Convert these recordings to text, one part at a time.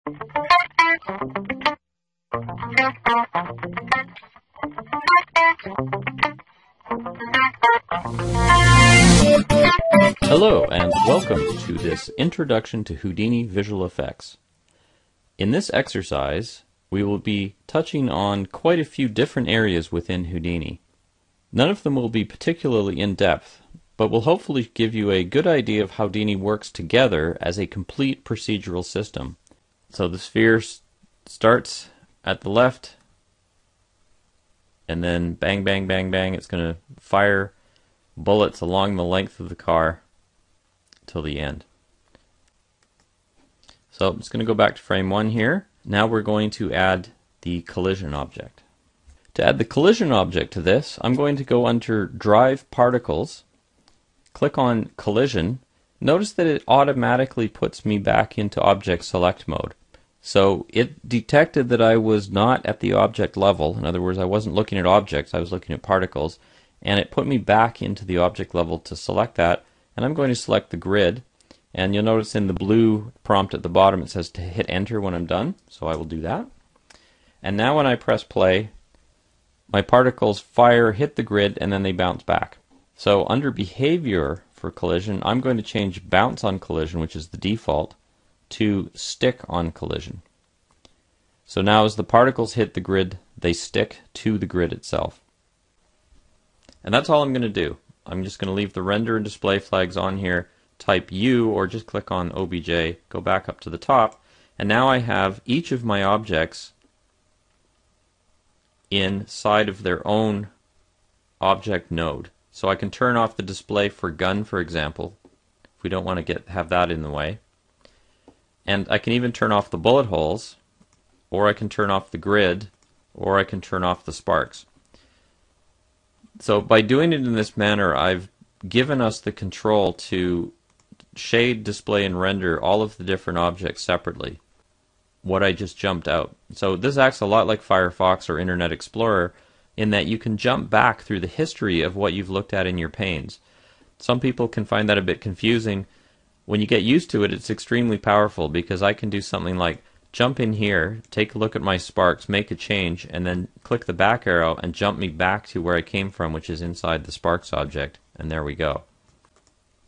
Hello and welcome to this Introduction to Houdini Visual Effects. In this exercise, we will be touching on quite a few different areas within Houdini. None of them will be particularly in-depth, but will hopefully give you a good idea of how Houdini works together as a complete procedural system. So the sphere starts at the left, and then bang, bang, bang, bang, it's going to fire bullets along the length of the car till the end. So I'm just going to go back to frame 1 here. Now we're going to add the collision object. To add the collision object to this, I'm going to go under Drive Particles, click on Collision. Notice that it automatically puts me back into Object Select mode. So it detected that I was not at the object level. In other words, I wasn't looking at objects, I was looking at particles, and it put me back into the object level to select that. And I'm going to select the grid, and you'll notice in the blue prompt at the bottom it says to hit enter when I'm done, so I will do that. And now when I press play, my particles fire, hit the grid, and then they bounce back. So under behavior for collision, I'm going to change bounce on collision, which is the default, to stick on collision. So now as the particles hit the grid, they stick to the grid itself. And that's all I'm going to do. I'm just going to leave the render and display flags on here, type U, or just click on OBJ, go back up to the top, and now I have each of my objects inside of their own object node. So I can turn off the display for gun, for example, if we don't want to have that in the way. And I can even turn off the bullet holes, or I can turn off the grid, or I can turn off the sparks. So by doing it in this manner, I've given us the control to shade, display, and render all of the different objects separately, what I just jumped out. So this acts a lot like Firefox or Internet Explorer in that you can jump back through the history of what you've looked at in your panes. Some people can find that a bit confusing. When you get used to it, it's extremely powerful because I can do something like jump in here, take a look at my sparks, make a change, and then click the back arrow and jump me back to where I came from, which is inside the sparks object, and there we go.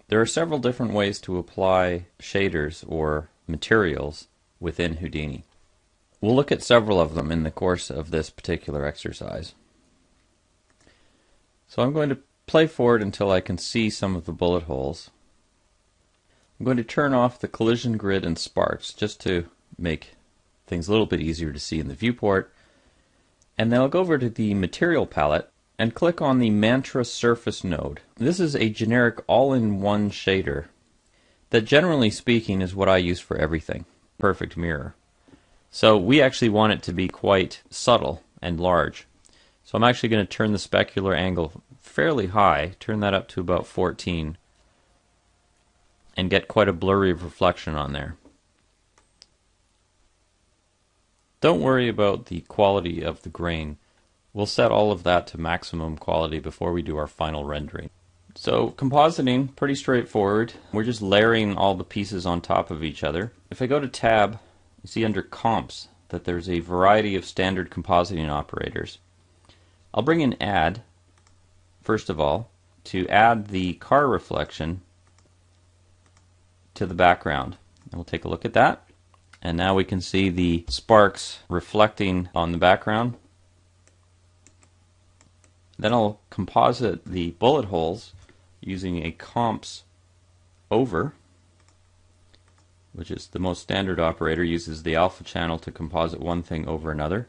There are several different ways to apply shaders or materials within Houdini. We'll look at several of them in the course of this particular exercise. So I'm going to play forward until I can see some of the bullet holes. I'm going to turn off the collision grid and sparks just to make things a little bit easier to see in the viewport. And then I'll go over to the material palette and click on the Mantra Surface node. This is a generic all-in-one shader that, generally speaking, is what I use for everything. Perfect mirror. So we actually want it to be quite subtle and large. So I'm actually going to turn the specular angle fairly high, turn that up to about 14, and get quite a blurry reflection on there. Don't worry about the quality of the grain. We'll set all of that to maximum quality before we do our final rendering. So compositing, pretty straightforward. We're just layering all the pieces on top of each other. If I go to Tab, you see under Comps that there's a variety of standard compositing operators. I'll bring in Add, first of all, to add the car reflection to the background. And we'll take a look at that. And now we can see the sparks reflecting on the background. Then I'll composite the bullet holes using a comps over, which is the most standard operator, uses the alpha channel to composite one thing over another.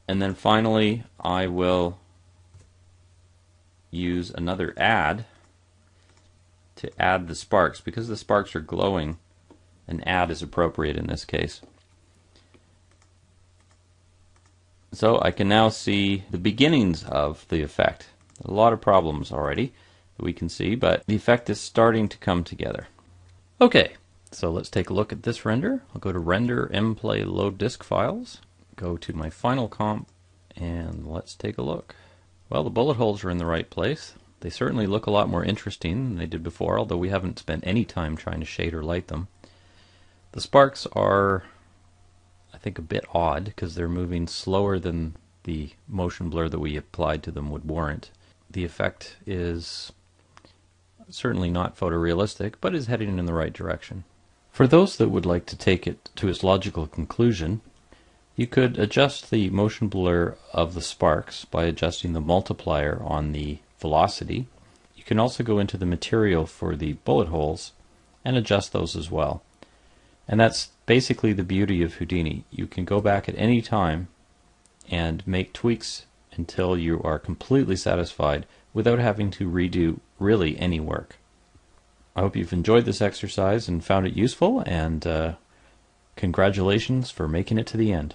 And then finally I will use another add to add the sparks. Because the sparks are glowing, an add is appropriate in this case. So I can now see the beginnings of the effect. A lot of problems already that we can see, but the effect is starting to come together. Okay, so let's take a look at this render. I'll go to Render, Mplay, Load Disk Files, go to my final comp, and let's take a look. Well, the bullet holes are in the right place. They certainly look a lot more interesting than they did before, although we haven't spent any time trying to shade or light them. The sparks are, I think, a bit odd because they're moving slower than the motion blur that we applied to them would warrant. The effect is certainly not photorealistic, but is heading in the right direction. For those that would like to take it to its logical conclusion, you could adjust the motion blur of the sparks by adjusting the multiplier on the velocity. You can also go into the material for the bullet holes and adjust those as well. And that's basically the beauty of Houdini. You can go back at any time and make tweaks until you are completely satisfied without having to redo really any work. I hope you've enjoyed this exercise and found it useful, and congratulations for making it to the end.